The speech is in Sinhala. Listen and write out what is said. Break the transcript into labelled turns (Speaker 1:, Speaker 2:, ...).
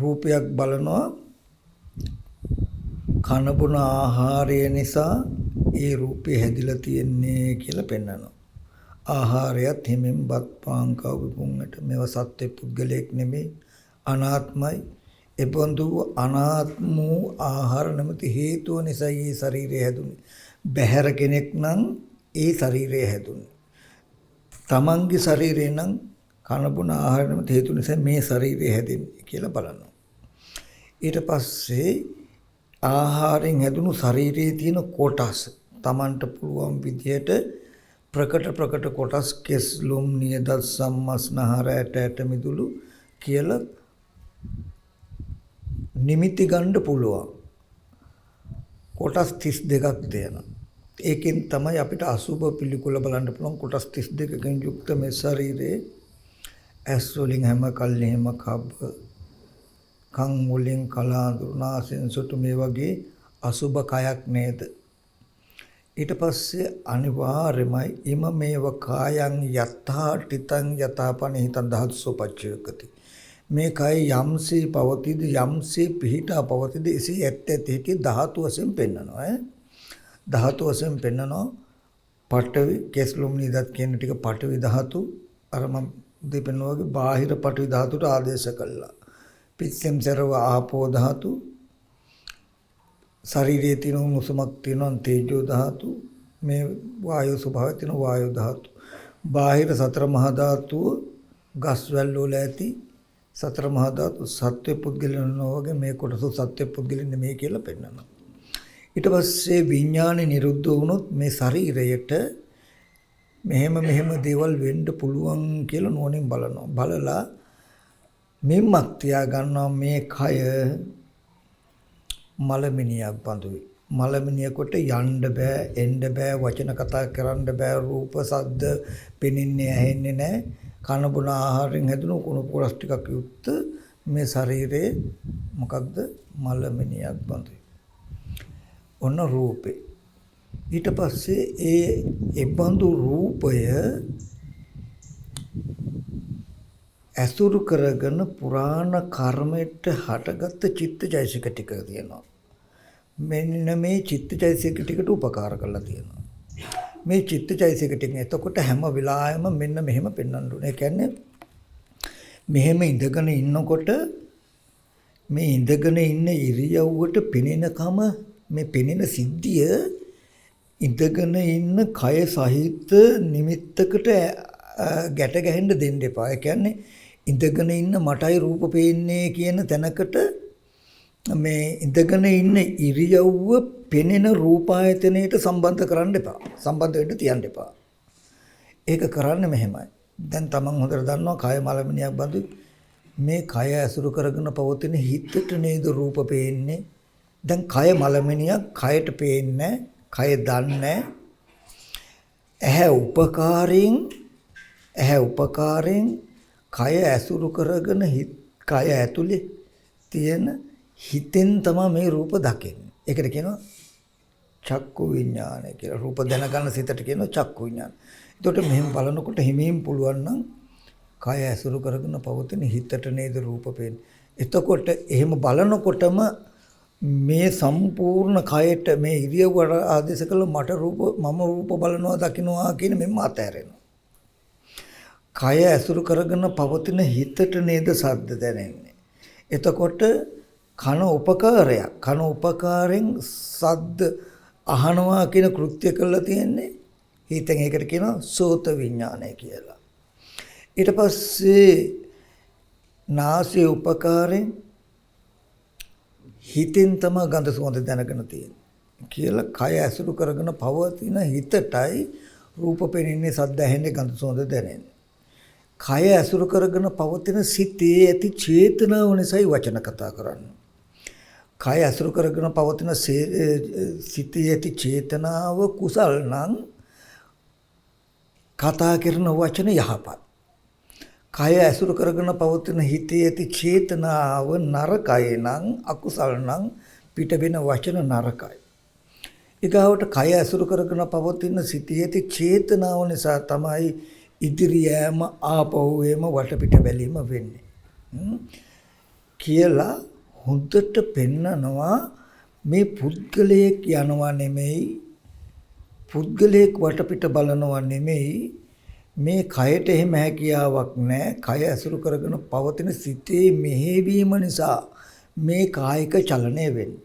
Speaker 1: රූපයක් බලනවා කන බොන ආහාරය නිසා ඒ රූපේ හැදිලා තියෙන්නේ කියලා පෙන්වනවා. ආහාරයත් හිමින් බත් පාන් කව විපුන්නට මේව සත්‍ය පුද්ගලයක් නෙමෙයි අනාත්මයි. එබඳු අනාත්ම වූ ආහාර නැමැති හේතුව නිසා මේ ශරීරය හැදුනේ. බහැර කෙනෙක් නම් ඒ ශරීරය හැදුනේ. තමන්ගේ ශරීරය නම් කන බොන ආහාර නැමැති හේතු නිසා මේ ශරීරය හැදෙන්නේ කියලා බලනවා. ඊට පස්සේ ආහාරයෙන් හැදුණු ශරීරයේ තියෙන කොටස් තමන්ට පුළුවන් විදියට ප්‍රකට කොටස් කෙස් ලොම් නියදත් සම්මස්නහර ඇට මිදුළු කියලා නිමිති ගන්න පුළුවන්. කොටස් 32ක් තියෙනවා. ඒකෙන් තමයි අපිට අසුබ පිළිකුල බලන්න පුළුවන්. කොටස් 32කින් යුක්ත මේ ශරීරයේ ඇස් වලින් හැම කල්ලිම කබ්බ කන් වලින් කලාඳුරු නාසයෙන් සොටු මේ වගේ අසුබ කයක් නේද? ඊට පස්සේ අනිවාර්යමයි ඉම මේව කායං යත්තා ටිතං යතාපනිහිතං ධාතුසෝපච්චයකති. මේ කය යම්සේ පවතිද යම්සේ පිහිටා පවතිද එසේ ඇත්ත ධාතු වශයෙන් පෙන්වනවා. ධාතු වශයෙන් පෙන්වනවා. පඨවි කෙස්ලොම් නිදත් කියන ටික පඨවි ධාතු අර මම දෙපෙන්නවා වගේ බාහිර පඨවි ධාතුට ආදේශ කළා. පිස්සෙම් සරව ආපෝ ධාතු ශරීරයේ තියෙන උණුසුමක් තියෙනවා තේජෝ ධාතු මේ වායු ස්වභාවය තියෙන වායු ධාතු බාහිර සතර මහා ධාතුව ගස්වැල් වල ඇති සතර මහා ධාතු සත්‍ය පුද්ගලයන් වගේ මේ කොටස සත්‍ය පුද්ගලෙන් නෙමෙයි කියලා පෙන්නනවා. ඊට පස්සේ විඥානේ නිරුද්ධ වුණොත් මේ ශරීරයට මෙහෙම දේවල් වෙන්න පුළුවන් කියලා නෝනින් බලනවා. බලලා මෙම්මක් තියා ගන්නවා මේ කය මලමිනියක් බඳුයි. මලමිනිය කොට යන්න බෑ, එන්න බෑ, වචන කතා කරන්න බෑ, රූප, ශබ්ද පෙනෙන්නේ ඇහෙන්නේ නැහැ. කන බොන ආහාරයෙන් හැදුණු කුණු කොටස් ටිකක් යුක්ත මේ ශරීරයේ මොකක්ද? මලමිනියක් බඳුයි. ඔන්න රූපේ. ඊට පස්සේ ඒ බඳු රූපය ඇසුරු කරගෙන පුරාණ කර්මයට හටගත්ත චිත්තචෛසික ටික තියෙනවා. මෙන්න මේ චිත්තචෛසික ටිකට උපකාර කරලා තියෙනවා. මේ චිත්තචෛසික ටික එතකොට හැම වෙලාවෙම මෙන්න මෙහෙම පෙන්වන්න ඕනේ. ඒ කියන්නේ මෙහෙම ඉඳගෙන ඉන්නකොට මේ ඉඳගෙන ඉන්න ඉරියව්වට පෙනෙනකම මේ පෙනෙන සිද්ධිය ඉඳගෙන ඉන්න කය සහිත නිමිත්තකට ගැට ගැහෙන්න දෙන්න එපා. ඒ කියන්නේ ඉඳගෙන ඉන්න මටයි රූප පේන්නේ කියන තැනකට මේ ඉඳගෙන ඉන්න ඉරියව්ව පෙනෙන රූපායතනයට සම්බන්ධ කරන්න එපා. සම්බන්ධ වෙන්න තියන්න එපා. ඒක කරන්න මෙහෙමයි. දැන් තමන් හොඳට දන්නවා කය මලමිනියක් බඳු මේ කය ඇසුරු කරගෙන පවතින හිතට නේද රූප පේන්නේ. දැන් කය මලමිනියක් කයට පේන්නේ කය දන්නේ ඇහැ උපකාරයෙන් කය ඇසුරු කරගෙන කය ඇතුලේ තියෙන හිතෙන් තමයි මේ රූප දකින්නේ. ඒකට කියනවා චක්කු විඥානය කියලා. රූප දැනගන්න සිතට කියනවා චක්කු විඥාන. ඒකට මෙහෙම බලනකොට හිමීම් පුළුවන් නම් කය ඇසුරු කරගෙන පවතින හිතට නේද රූප පේන්නේ. එතකොට එහෙම බලනකොටම මේ සම්පූර්ණ කයට මේ ඉරියව්ව ආදේශ කළ මට රූප මම රූප බලනවා දකින්නවා කියන මෙන්න අතහැරෙනවා. කය ඇසුරු කරගෙන පවතින හිතට නේද ශබ්ද දැනෙන්නේ. එතකොට කන උපකාරයක්. කන උපකාරයෙන් ශබ්ද අහනවා කියන කෘත්‍ය කළා තියෙන්නේ හිතෙන්. ඒකට කියනවා සෝත විඥානය කියලා. ඊට පස්සේ නාසය උපකාරයෙන් හිතෙන් තමයි ගඳ සුවඳ දැනගෙන තියෙන්නේ කියලා කය ඇසුරු කරගෙන පවතින හිතටයි රූප පෙනෙන්නේ සද්ද ඇහෙන්නේ ගඳ සුවඳ දැනෙන්නේ. කය ඇසුරු කරගෙන පවතින සිතේ ඇති චේතනාව නිසායි වචන කතා කරන්නේ. කය ඇසුරු කරගෙන පවතින සිතේ ඇති චේතනාව කුසල් නම් කතා කරන වචන යහපත්. කය ඇසුරු කරගෙන පවතින හිතේ ඇති චේතනාව නරකයි නම් අකුසල් නම් පිට වෙන වචන නරකයි. ඊගාවට කය ඇසුරු කරගෙන පවතින සිතේ ඇති චේතනාව නිසා තමයි ඉදිරියම ආපහු එම වටපිට බැලීම වෙන්නේ. කියලා හොඳට පෙන්නනවා මේ පුද්ගලයෙක් යනවා නෙමෙයි පුද්ගලයෙක් වටපිට බලනවා නෙමෙයි මේ කයට එහෙම හැකියාවක් නැහැ. කය ඇසුරු කරගෙන පවතින සිතේ මෙහෙවීම නිසා මේ කායික චලනය වෙන්නේ.